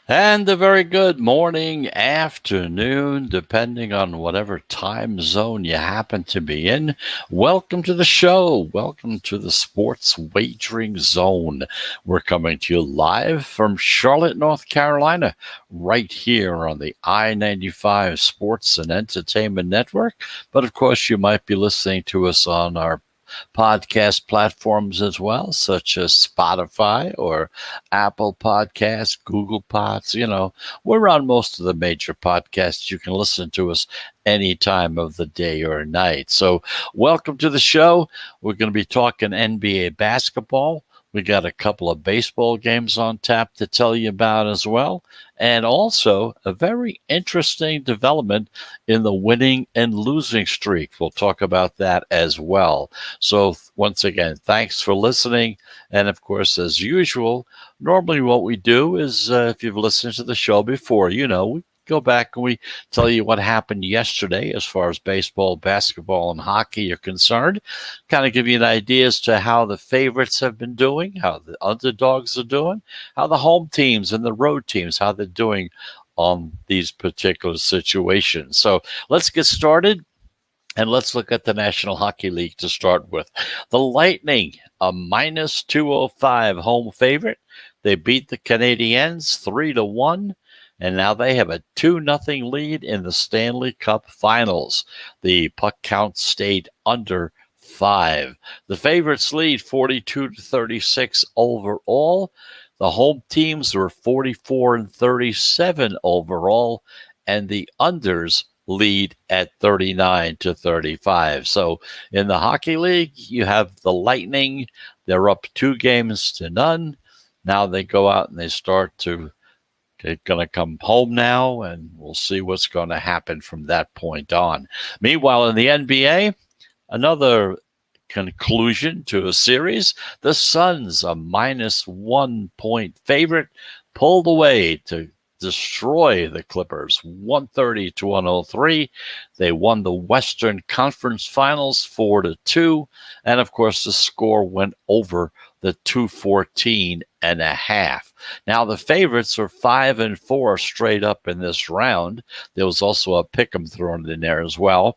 And a very good morning, afternoon, depending on whatever time zone you happen to be in. Welcome to the show. Welcome to the Sports Wagering Zone. We're coming to you live from Charlotte, North Carolina, right here on the I-95 Sports and Entertainment Network. But of course, you might be listening to us on our podcast platforms as well, such as Spotify or Apple Podcasts, Google Pods. We're on most of the major podcasts. You can listen to us any time of the day or night. So, welcome to the show. We're going to be talking NBA basketball. We got a couple of baseball games on tap to tell you about as well. And also a very interesting development in the winning and losing streak. We'll talk about that as well. So, once again, thanks for listening. And of course, as usual, normally what we do is if you've listened to the show before, we go back and we tell you what happened yesterday as far as baseball, basketball, and hockey are concerned. Kind of give you an idea as to how the favorites have been doing, how the underdogs are doing, how the home teams and the road teams, how they're doing on these particular situations. So let's get started. And let's look at the National Hockey League to start with. The Lightning, a minus 205 home favorite. They beat the Canadiens 3-1, and now they have a 2-0 lead in the Stanley Cup Finals. The puck count stayed under 5. The favorites lead 42-36 overall. The home teams were 44-37 overall, and the unders lead at 39-35. So in the Hockey League, you have the Lightning. They're up 2-0. Now they go out and they start to, they're going to come home now, and we'll see what's going to happen from that point on. Meanwhile, in the NBA, another conclusion to a series. The Suns, a minus 1 point favorite, pulled away to destroy the Clippers 130-103. They won the Western Conference Finals 4-2. And of course, the score went over the 214.5. Now the favorites are 5-4 straight up in this round. There was also a pick'em thrown in there as well.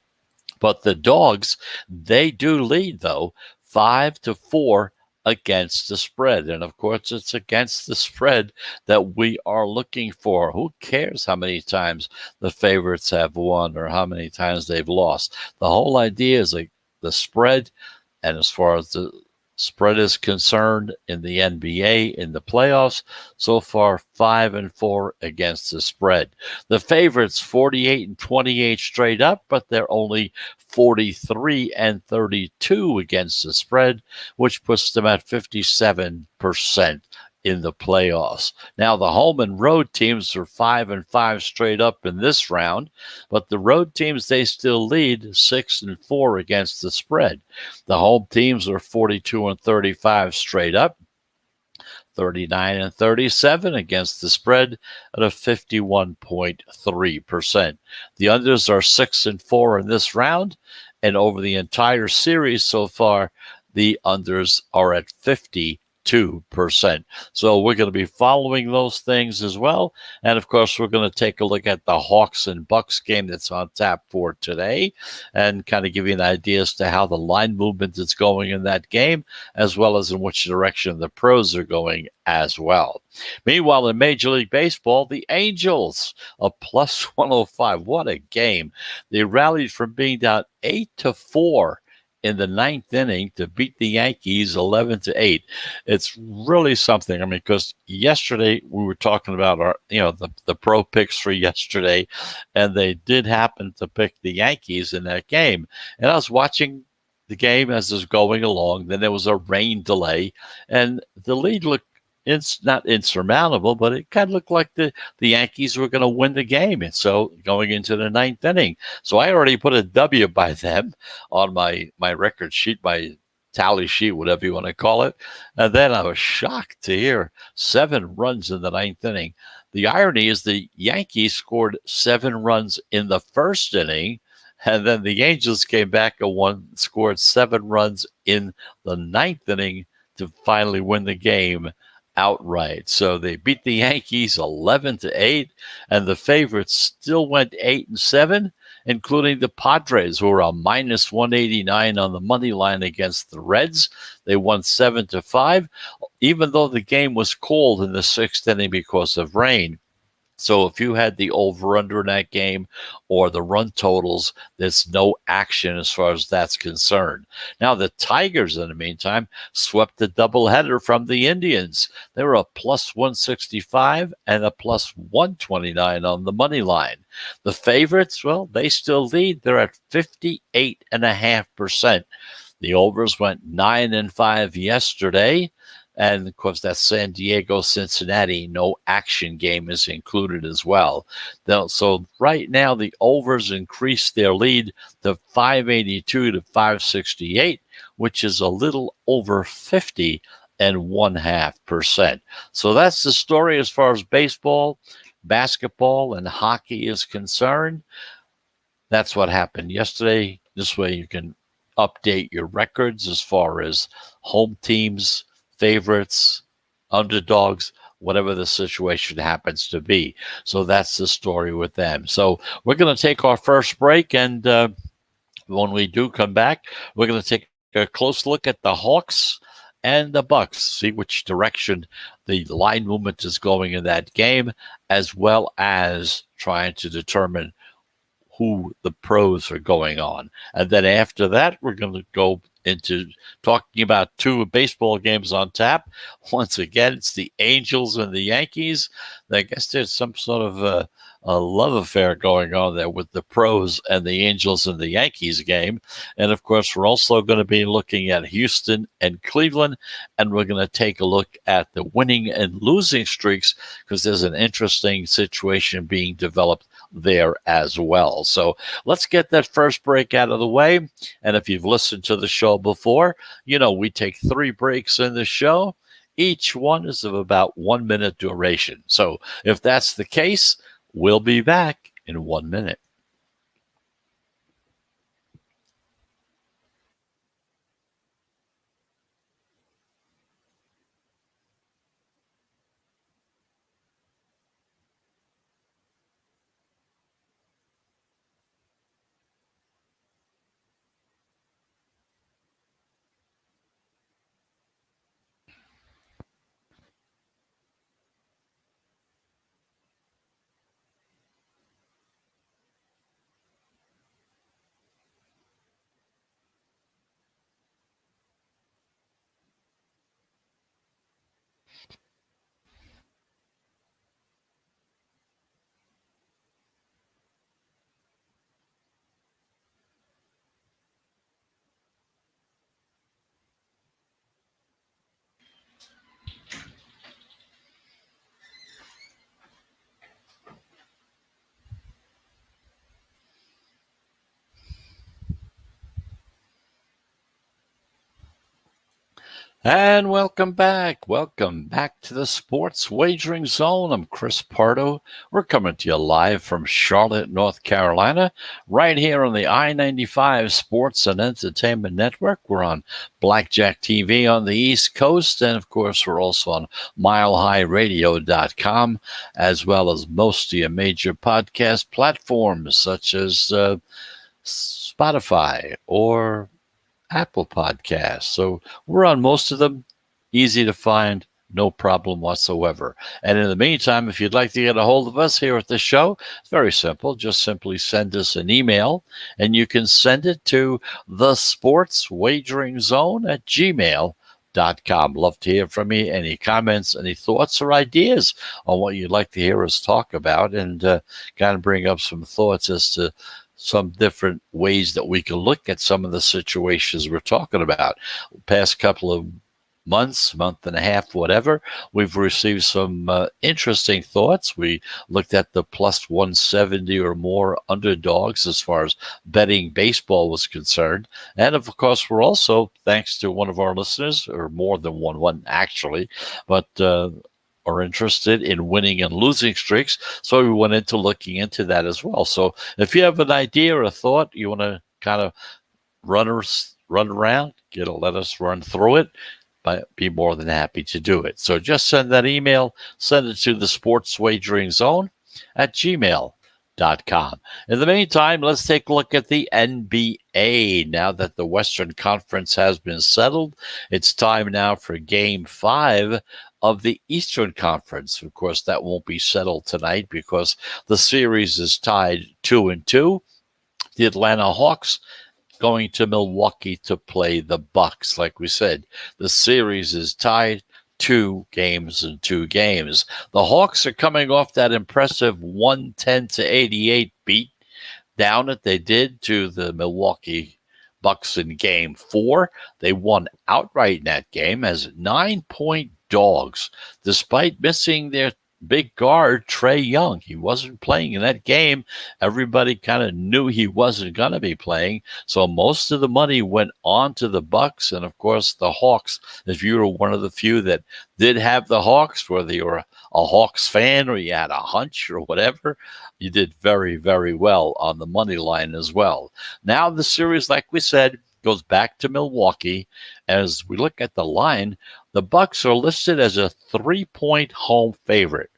But the dogs, they do lead, though, 5-4 against the spread. And of course, it's against the spread that we are looking for. Who cares how many times the favorites have won or how many times they've lost? The whole idea is like the spread. And as far as the spread is concerned in the NBA in the playoffs, so far 5-4 against the spread. The favorites 48-28 straight up, but they're only 43-32 against the spread, which puts them at 57% in the playoffs. Now the home and road teams are 5-5 straight up in this round, but the road teams, they still lead 6-4 against the spread. The home teams are 42-35 straight up, 39-37 against the spread at a 51.3%. The unders are 6-4 in this round, and over the entire series so far, the unders are at 52%. So we're going to be following those things as well. And of course, we're going to take a look at the Hawks and Bucks game that's on tap for today and kind of give you an idea as to how the line movement is going in that game, as well as in which direction the pros are going as well. Meanwhile, in Major League Baseball, the Angels, a plus 105. What a game. They rallied from being down 8-4 in the ninth inning to beat the Yankees 11-8. It's really something. I mean, because yesterday we were talking about our, the pro picks for yesterday, and they did happen to pick the Yankees in that game. And I was watching the game as it was going along. Then there was a rain delay, and the lead looked it's not insurmountable, but it kind of looked like the Yankees were going to win the game. And so going into the ninth inning. So I already put a W by them on my record sheet, my tally sheet, whatever you want to call it. And then I was shocked to hear 7 runs in the ninth inning. The irony is the Yankees scored 7 runs in the first inning, and then the Angels came back and scored 7 runs in the ninth inning to finally win the game outright. So they beat the Yankees 11-8, and the favorites still went 8-7, including the Padres, who were a minus 189 on the money line against the Reds. They won 7-5, even though the game was called in the sixth inning because of rain. So if you had the over-under in that game or the run totals, there's no action as far as that's concerned. Now, the Tigers, in the meantime, swept the doubleheader from the Indians. They were a plus 165 and a plus 129 on the money line. The favorites, well, they still lead. They're at 58.5%. The overs went 9-5 yesterday. And, of course, that San Diego-Cincinnati no action game is included as well. So right now the overs increased their lead to 582 to 568, which is a little over 50.5%. So that's the story as far as baseball, basketball, and hockey is concerned. That's what happened yesterday. This way you can update your records as far as home teams, favorites, underdogs, whatever the situation happens to be. So that's the story with them. So we're going to take our first break, and when we do come back, we're going to take a close look at the Hawks and the Bucks, see which direction the line movement is going in that game, as well as trying to determine who the pros are going on. And then after that, we're going to go into talking about two baseball games on tap. Once again, it's the Angels and the Yankees. I guess there's some sort of a love affair going on there with the pros and the Angels and the Yankees game. And of course, we're also going to be looking at Houston and Cleveland, and we're going to take a look at the winning and losing streaks because there's an interesting situation being developed there as well. So let's get that first break out of the way. And if you've listened to the show before, you know we take 3 breaks in the show. Each one is of about 1 minute duration. So if that's the case, we'll be back in 1 minute. And welcome back. Welcome back to the Sports Wagering Zone. I'm Chris Pardo. We're coming to you live from Charlotte, North Carolina, right here on the I-95 Sports and Entertainment Network. We're on Blackjack TV on the East Coast, and of course, we're also on milehighradio.com, as well as most of your major podcast platforms such as Spotify or Apple Podcasts. So we're on most of them. Easy to find, no problem whatsoever. And in the meantime, if you'd like to get a hold of us here at the show, it's very simple. Just simply send us an email, and you can send it to thesportswageringzone@gmail.com. Love to hear from you. Any comments, any thoughts or ideas on what you'd like to hear us talk about, and kind of bring up some thoughts as to some different ways that we can look at some of the situations we're talking about. Past couple of months, month and a half, whatever, we've received some interesting thoughts. We looked at the plus 170 or more underdogs as far as betting baseball was concerned. And of course, we're also, thanks to one of our listeners, or more than one actually, but are interested in winning and losing streaks. So we went into looking into that as well. So if you have an idea or a thought, you want to kind of run around, let us run through it, be more than happy to do it. So just send that email, send it to the Sports Wagering Zone at gmail.com. In the meantime, let's take a look at the NBA. Now that the Western Conference has been settled, it's time now for Game 5 of the Eastern Conference. Of course, that won't be settled tonight because the series is tied 2-2. The Atlanta Hawks going to Milwaukee to play the Bucks. Like we said, the series is tied 2 games in 2 games. The Hawks are coming off that impressive 110-88 beat down that they did to the Milwaukee Bucks in Game 4. They won outright in that game as 9-point dogs, despite missing their big guard, Trae Young. He wasn't playing in that game. Everybody kind of knew he wasn't going to be playing. So most of the money went on to the Bucks. And, of course, the Hawks, if you were one of the few that did have the Hawks, whether you were a Hawks fan or you had a hunch or whatever, you did very, very well on the money line as well. Now the series, like we said, goes back to Milwaukee. As we look at the line, the Bucks are listed as a 3-point home favorite.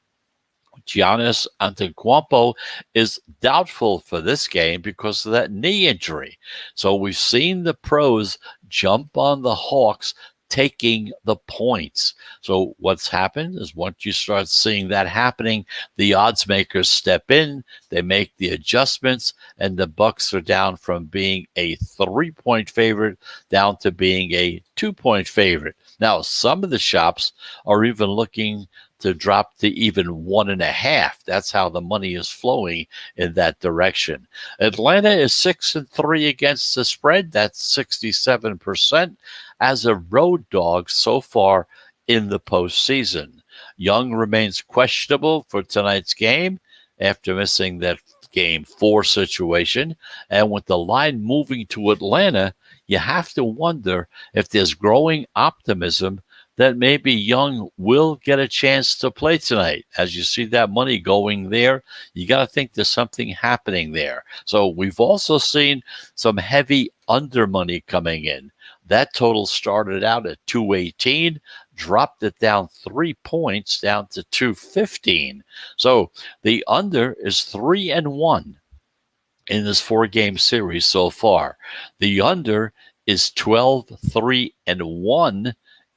Giannis Antetokounmpo is doubtful for this game because of that knee injury. So we've seen the pros jump on the Hawks taking the points. So what's happened is once you start seeing that happening, the odds makers step in, they make the adjustments, and the Bucks are down from being a 3-point favorite down to being a 2-point favorite. Now, some of the shops are even looking to drop to even 1.5. That's how the money is flowing in that direction. Atlanta is 6-3 against the spread. That's 67% as a road dog so far in the postseason. Young remains questionable for tonight's game after missing that Game 4 situation. And with the line moving to Atlanta, you have to wonder if there's growing optimism that maybe Young will get a chance to play tonight. As you see that money going there, you got to think there's something happening there. So we've also seen some heavy under money coming in. That total started out at 218, dropped it down 3 points down to 215. So the under is 3-1 in this 4-game series so far. The under is 12-3-1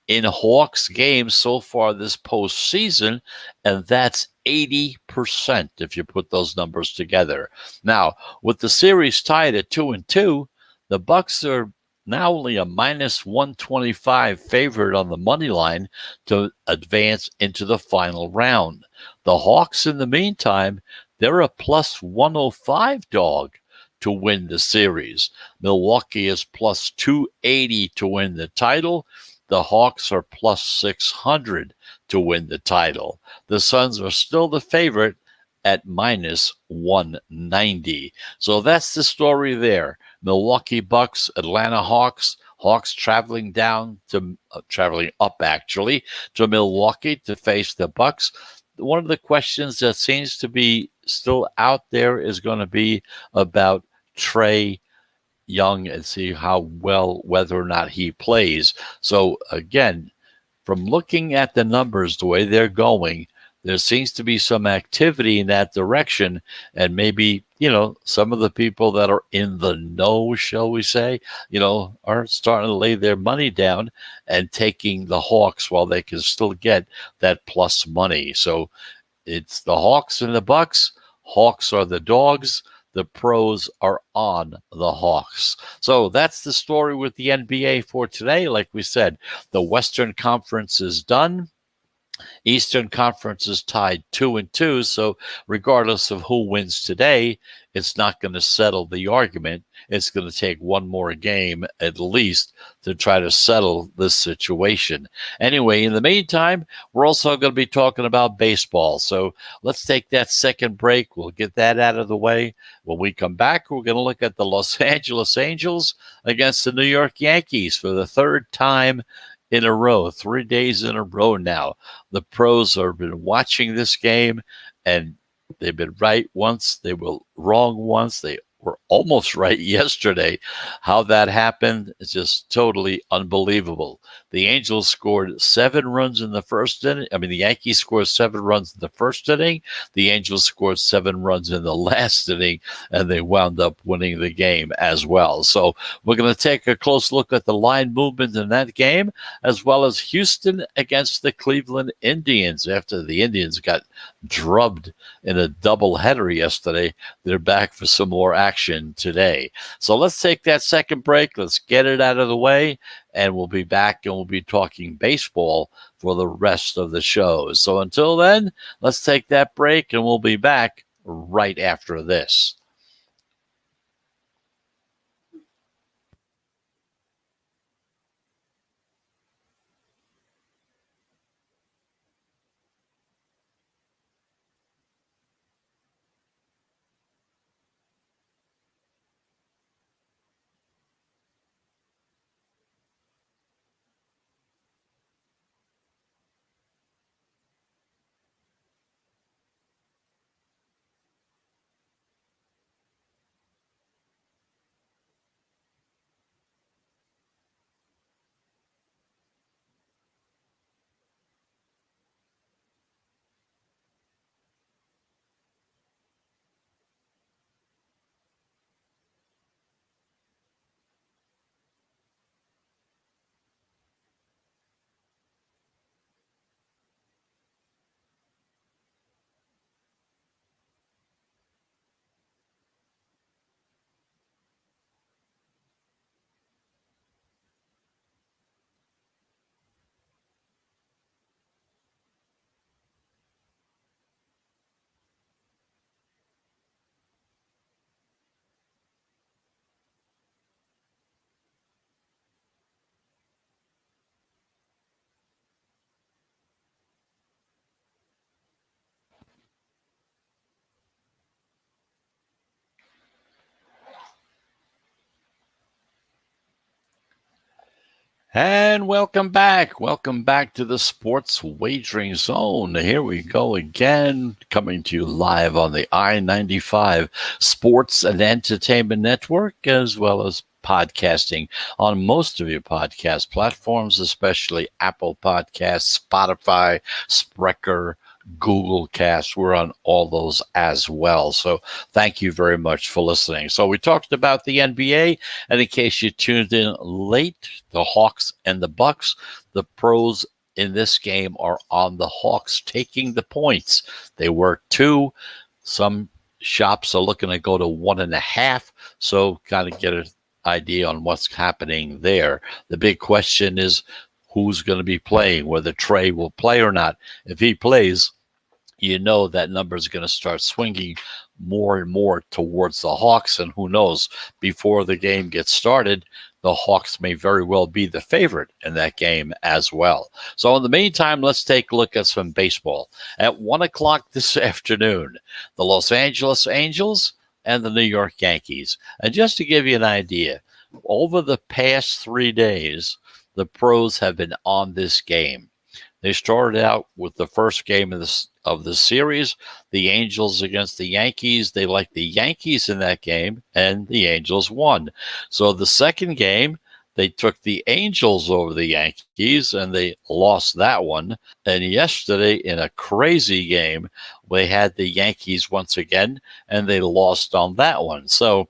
in Hawks games so far this postseason, and that's 80% if you put those numbers together. Now, with the series tied at 2-2, the Bucks are now only a -125 favorite on the money line to advance into the final round. The Hawks, in the meantime, they're a +105 dog to win the series. Milwaukee is +280 to win the title. The Hawks are +600 to win the title. The Suns are still the favorite at -190. So that's the story there. Milwaukee Bucks, Atlanta Hawks, Hawks traveling up actually to Milwaukee to face the Bucks. One of the questions that seems to be still out there is going to be about Trae Young and see whether or not he plays. So again, from looking at the numbers, the way they're going, there seems to be some activity in that direction. And maybe, some of the people that are in the know, shall we say, are starting to lay their money down and taking the Hawks while they can still get that plus money. So it's the Hawks and the Bucks. Hawks are the dogs. The pros are on the Hawks. So that's the story with the NBA for today. Like we said, the Western Conference is done. Eastern Conference is tied 2-2. So regardless of who wins today, it's not going to settle the argument. It's going to take one more game at least to try to settle this situation. Anyway, in the meantime, we're also going to be talking about baseball. So let's take that second break. We'll get that out of the way. When we come back, we're going to look at the Los Angeles Angels against the New York Yankees for the third time in a row, 3 days in a row now. The pros have been watching this game, and they've been right once, they were wrong once. They were almost right yesterday. How that happened is just totally unbelievable. The Angels scored 7 runs in the first inning. I mean, the Yankees scored 7 runs in the first inning. The Angels scored 7 runs in the last inning, and they wound up winning the game as well. So we're going to take a close look at the line movement in that game, as well as Houston against the Cleveland Indians. After the Indians got drubbed in a doubleheader yesterday, they're back for some more action today. So let's take that second break. Let's get it out of the way, and we'll be back and we'll be talking baseball for the rest of the show. So until then, let's take that break, and we'll be back right after this. And welcome back. Welcome back to the Sports Wagering Zone. Here we go again, coming to you live on the I-95 Sports and Entertainment Network, as well as podcasting on most of your podcast platforms, especially Apple Podcasts, Spotify, Spreaker, Google Cast. We're on all those as well. So thank you very much for listening. So we talked about the NBA, and in case you tuned in late, the Hawks and the Bucks, the pros in this game are on the Hawks taking the points. They were 2. Some shops are looking to go to 1.5. So kind of get an idea on what's happening there. The big question is who's going to be playing, whether Trey will play or not. If he plays, you know that number is going to start swinging more and more towards the Hawks. And who knows, before the game gets started, the Hawks may very well be the favorite in that game as well. So in the meantime, let's take a look at some baseball. At 1 o'clock this afternoon, the Los Angeles Angels and the New York Yankees. And just to give you an idea, over the past 3 days, the pros have been on this game. They started out with the first game of the series, the Angels against the Yankees. They liked the Yankees in that game, and the Angels won. So the second game, they took the Angels over the Yankees, and they lost that one. And yesterday, in a crazy game, they had the Yankees once again, and they lost on that one. So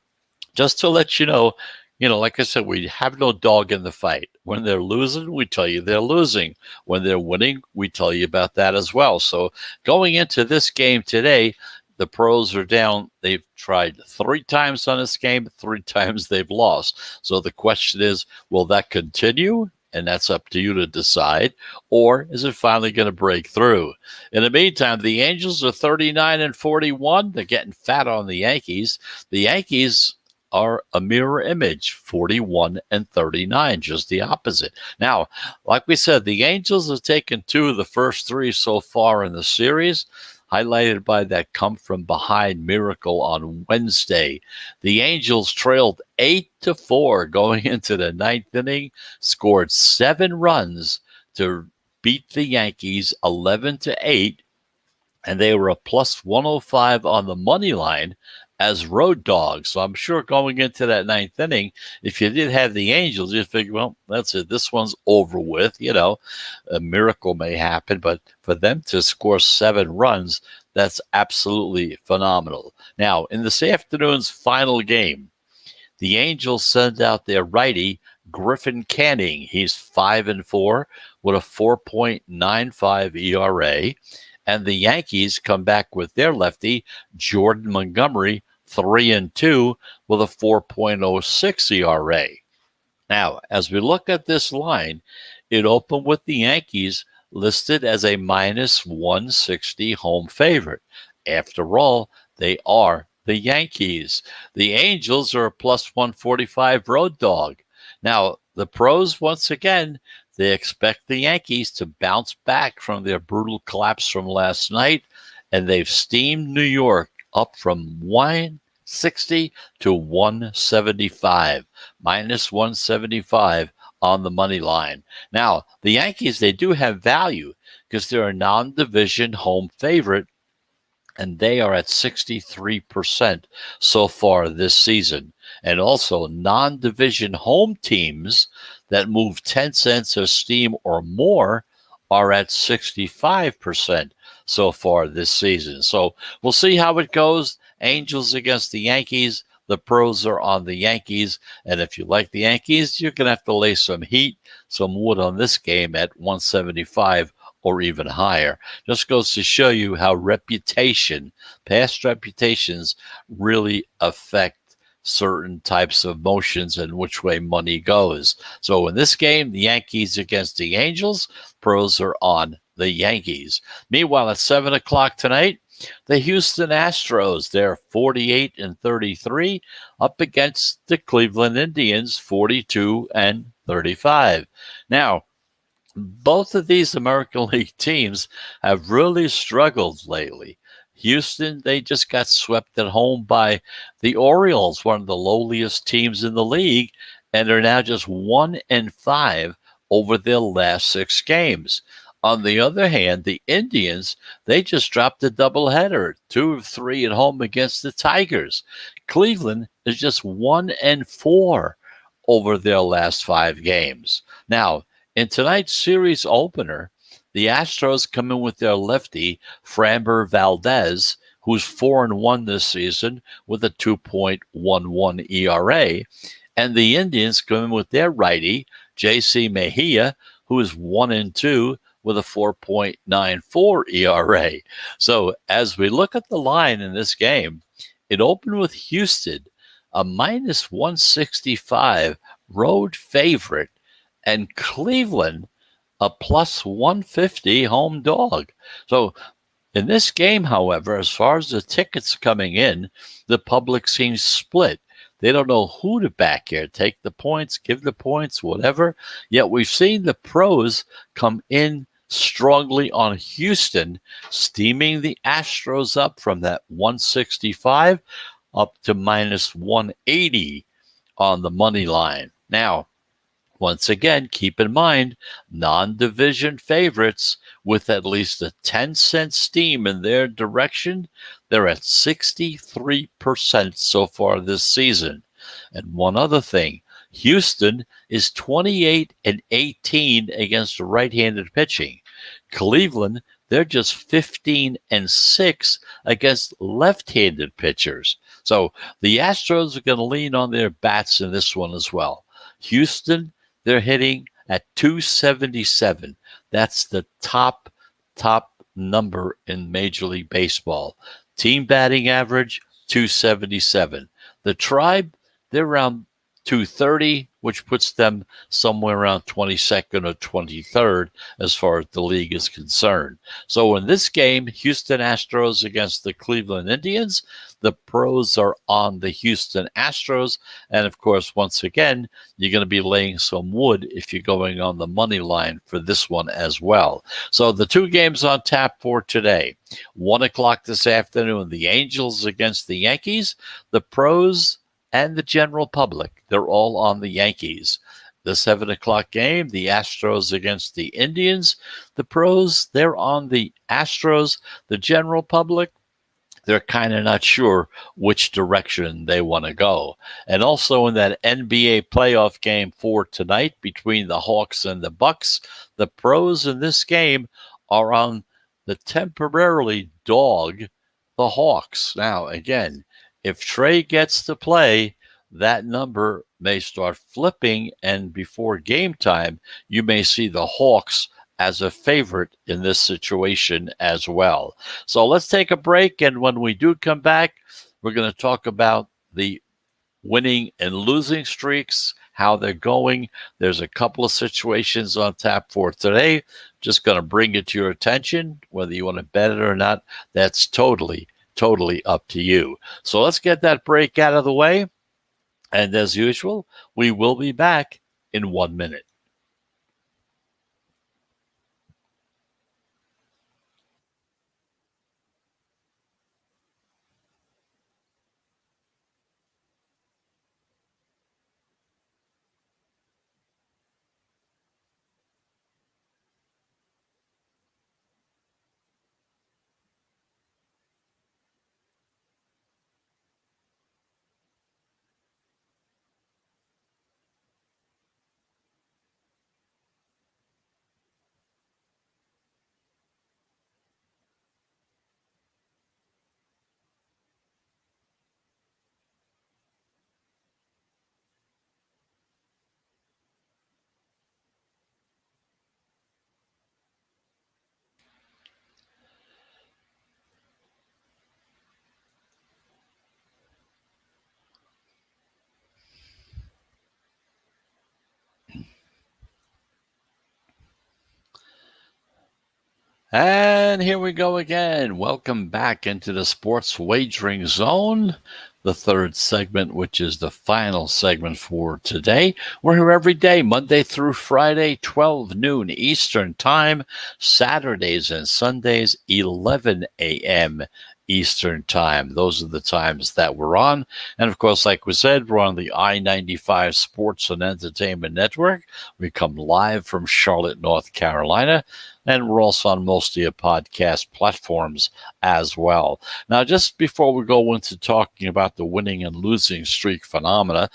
just to let you know, like I said, we have no dog in the fight. When they're losing, we tell you they're losing. When they're winning, we tell you about that as well. So going into this game today, the pros are down. They've tried 3 times on this game, 3 times they've lost. So the question is, will that continue? And that's up to you to decide. Or is it finally going to break through? In the meantime, the Angels are 39-41. They're getting fat on the Yankees. The Yankees are a mirror image, 41-39, just the opposite. Now, like we said, the Angels have taken 2 of the first 3 so far in the series, highlighted by that come-from-behind miracle on Wednesday. The Angels trailed 8-4 going into the 9th inning, scored 7 runs to beat the Yankees 11-8, and they were a plus 105 on the money line as road dogs. So I'm sure going into that ninth inning, if you did have the Angels, you'd figure, well, that's it. This one's over with. A miracle may happen, but for them to score 7 runs, that's absolutely phenomenal. Now, in this afternoon's final game, the Angels send out their righty, Griffin Canning. He's 5-4 with a 4.95 ERA. And the Yankees come back with their lefty, Jordan Montgomery, 3-2 with a 4.06 ERA. Now, as we look at this line, it opened with the Yankees listed as a minus 160 home favorite. After all, they are the Yankees. The Angels are a plus 145 road dog. Now, the pros, once again, they expect the Yankees to bounce back from their brutal collapse from last night, and they've steamed New York up from 160 to 175, minus 175 on the money line. Now, the Yankees, they do have value because they're a non-division home favorite, and they are at 63% so far this season. And also, non-division home teams that move 10 cents of steam or more are at 65% so far this season. So we'll see how it goes. Angels against the Yankees. The pros are on the Yankees. And if you like the Yankees, you're going to have to lay some heat, some wood on this game at 175 or even higher. Just goes to show you how past reputations really affect certain types of motions and which way money goes. So in this game, the Yankees against the Angels, pros are on the Yankees. Meanwhile, at 7 o'clock tonight, the Houston Astros, they're 48-33, up against the Cleveland Indians, 42-35. Now, both of these American League teams have really struggled lately. Houston, they just got swept at home by the Orioles, one of the lowliest teams in the league, and are now just 1-5 over their last 6 games. On the other hand, the Indians, they just dropped a doubleheader, 2 of 3 at home against the Tigers. Cleveland is just 1-4 over their last 5 games. Now, in tonight's series opener, the Astros come in with their lefty, Framber Valdez, who's 4-1 this season with a 2.11 ERA. And the Indians come in with their righty, J.C. Mejia, who is 1-2 with a 4.94 ERA. So as we look at the line in this game, it opened with Houston, a minus 165 road favorite, and Cleveland, a plus 150 home dog. So in this game, however, as far as the tickets coming in, the public seems split. They don't know who to back here. Take the points, give the points, whatever. Yet we've seen the pros come in strongly on Houston, steaming the Astros up from that 165 up to minus 180 on the money line. Now, once again, keep in mind, non-division favorites with at least a 10-cent steam in their direction, they're at 63% so far this season. And one other thing, Houston is 28-18 against right-handed pitching. Cleveland, they're just 15-6 against left-handed pitchers. So the Astros are going to lean on their bats in this one as well. Houston, they're hitting at 277. That's the top number in Major League Baseball. Team batting average, 277. The Tribe, they're around 230, which puts them somewhere around 22nd or 23rd as far as the league is concerned. So in this game, Houston Astros against the Cleveland Indians, the pros are on the Houston Astros. And of course, once again, you're going to be laying some wood if you're going on the money line for this one as well. So the 2 games on tap for today. 1 o'clock this afternoon, the Angels against the Yankees. The pros and the general public, they're all on the Yankees. The 7 o'clock game, the Astros against the Indians. The pros, they're on the Astros. The general public, they're kind of not sure which direction they want to go. And also in that NBA playoff game for tonight between the Hawks and the Bucks, the pros in this game are on the temporarily dog the Hawks. Now, again, if Trey gets to play, that number may start flipping, and before game time, you may see the Hawks as a favorite in this situation as well. So let's take a break, and when we do come back, we're going to talk about the winning and losing streaks, how they're going. There's a couple of situations on tap for today. Just going to bring it to your attention. Whether you want to bet it or not, that's totally up to you. So let's get that break out of the way. And as usual, we will be back in 1 minute. And here we go again. Welcome back into the Sports Wagering Zone, the third segment, which is the final segment for today. We're here every day, Monday through Friday, 12 noon Eastern Time, Saturdays and Sundays, 11 a.m. Eastern Time. Those are the times that we're on. And of course, like we said, we're on the I-95 Sports and Entertainment Network. We come live from Charlotte, North Carolina. And we're also on most of your podcast platforms as well. Now, just before we go into talking about the winning and losing streak phenomena,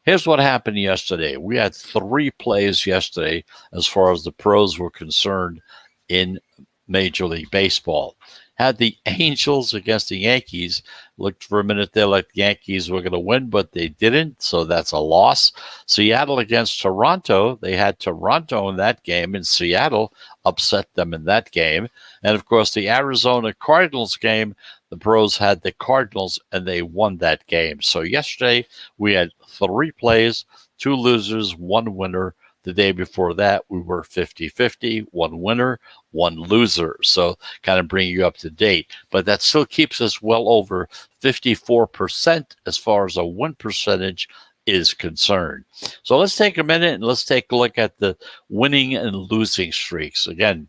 here's what happened yesterday. We had 3 plays yesterday as far as the pros were concerned in Major League Baseball. Had the Angels against the Yankees. Looked for a minute there like the Yankees were going to win, but they didn't, so that's a loss. Seattle against Toronto. They had Toronto in that game, and Seattle upset them in that game. And, of course, the Arizona Cardinals game, the pros had the Cardinals, and they won that game. So yesterday we had 3 plays, 2 losers, 1 winner. The day before that, we were 50-50, 1 winner, 1 loser. So kind of bring you up to date. But that still keeps us well over 54% as far as a win percentage is concerned. So let's take a minute and let's take a look at the winning and losing streaks. Again,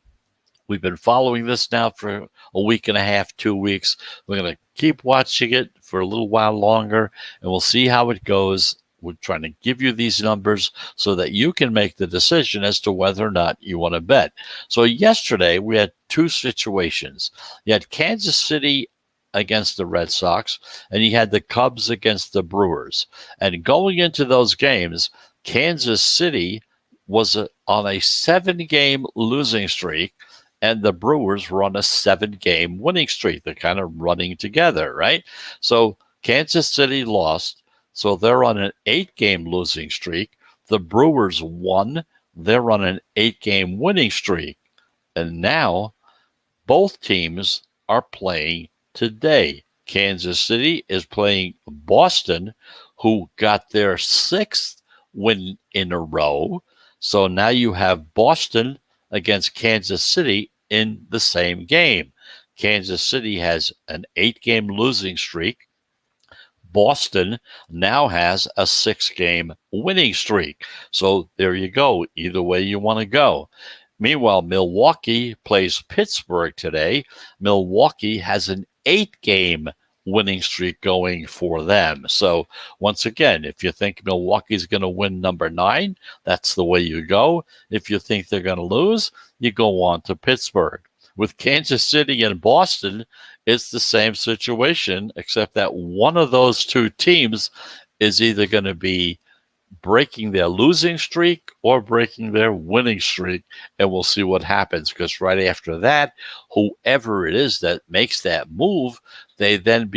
we've been following this now for a week and a half, 2 weeks. We're going to keep watching it for a little while longer, and we'll see how it goes. We're trying to give you these numbers so that you can make the decision as to whether or not you want to bet. So yesterday we had 2 situations. You had Kansas City against the Red Sox, and you had the Cubs against the Brewers. And going into those games, Kansas City was on a 7-game losing streak, and the Brewers were on a 7-game winning streak. They're kind of running together, right? So Kansas City lost. So they're on an 8-game losing streak. The Brewers won. They're on an 8-game winning streak. And now both teams are playing today. Kansas City is playing Boston, who got their 6th win in a row. So now you have Boston against Kansas City in the same game. Kansas City has an 8-game losing streak. Boston now has a 6-game winning streak. So there you go, either way you want to go. Meanwhile, Milwaukee plays Pittsburgh today. Milwaukee has an 8-game winning streak going for them. So once again, if you think Milwaukee's going to win number 9, that's the way you go. If you think they're going to lose, you go on to Pittsburgh. With Kansas City and Boston, it's the same situation, except that one of those two teams is either going to be breaking their losing streak or breaking their winning streak, and we'll see what happens, because right after that, whoever it is that makes that move, they then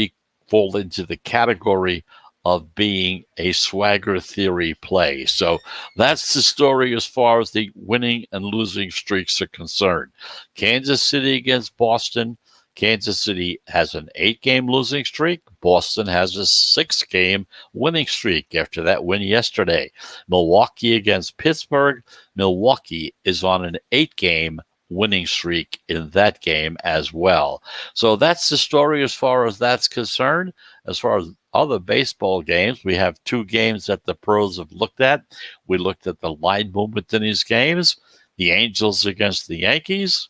fall into the category of being a swagger theory play. So that's the story as far as the winning and losing streaks are concerned. Kansas City against Boston. Kansas City has an 8-game losing streak. Boston has a 6-game winning streak after that win yesterday. Milwaukee against Pittsburgh. Milwaukee is on an 8-game winning streak in that game as well. So that's the story as far as that's concerned. As far as other baseball games, we have 2 games that the pros have looked at. We looked at the line movement in these games. The Angels against the Yankees.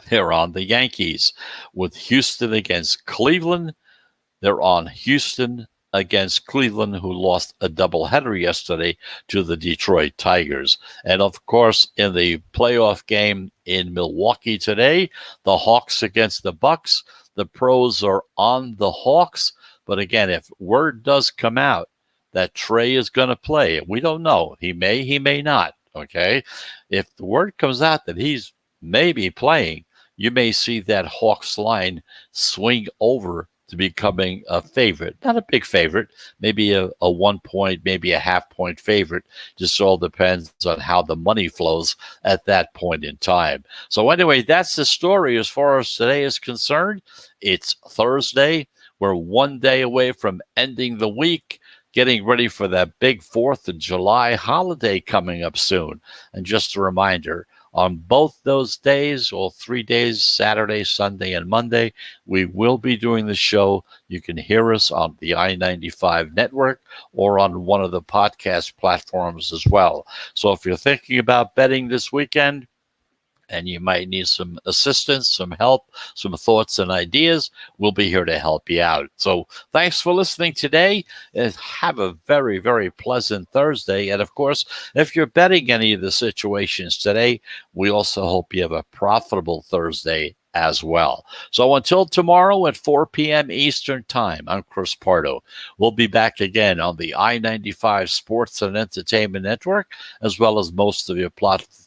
They're on the Yankees. With Houston against Cleveland, they're on Houston against Cleveland, who lost a doubleheader yesterday to the Detroit Tigers. And of course, in the playoff game in Milwaukee today, the Hawks against the Bucks. The pros are on the Hawks. But again, if word does come out that Trey is going to play, we don't know. He may not. Okay. If the word comes out that he's maybe playing, you may see that Hawks line swing over to becoming a favorite. Not a big favorite, maybe a 1 point, maybe a half-point favorite. Just all depends on how the money flows at that point in time. So anyway, that's the story as far as today is concerned. It's Thursday. We're 1 day away from ending the week, getting ready for that big 4th of July holiday coming up soon. And just a reminder, on both those days, or 3 days, Saturday, Sunday, and Monday, we will be doing the show. You can hear us on the I-95 network or on one of the podcast platforms as well. So if you're thinking about betting this weekend, and you might need some assistance, some help, some thoughts and ideas, we'll be here to help you out. So thanks for listening today, and have a very, very pleasant Thursday. And of course, if you're betting any of the situations today, we also hope you have a profitable Thursday as well. So until tomorrow at 4 p.m. Eastern Time, I'm Chris Pardo. We'll be back again on the I-95 Sports and Entertainment Network, as well as most of your podcast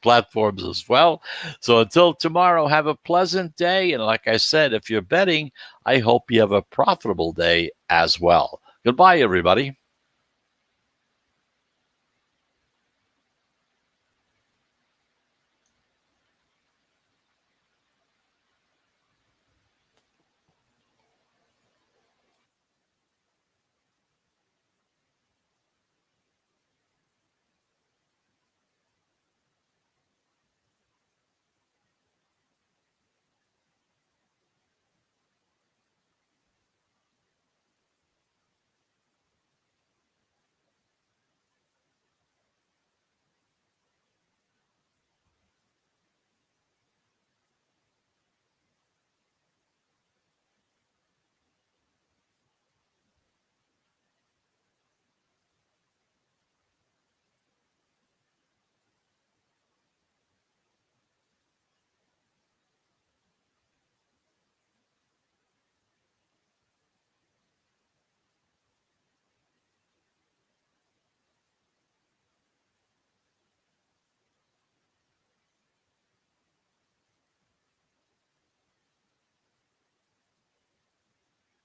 platforms as well. So until tomorrow, have a pleasant day. And like I said, if you're betting, I hope you have a profitable day as well. Goodbye, everybody.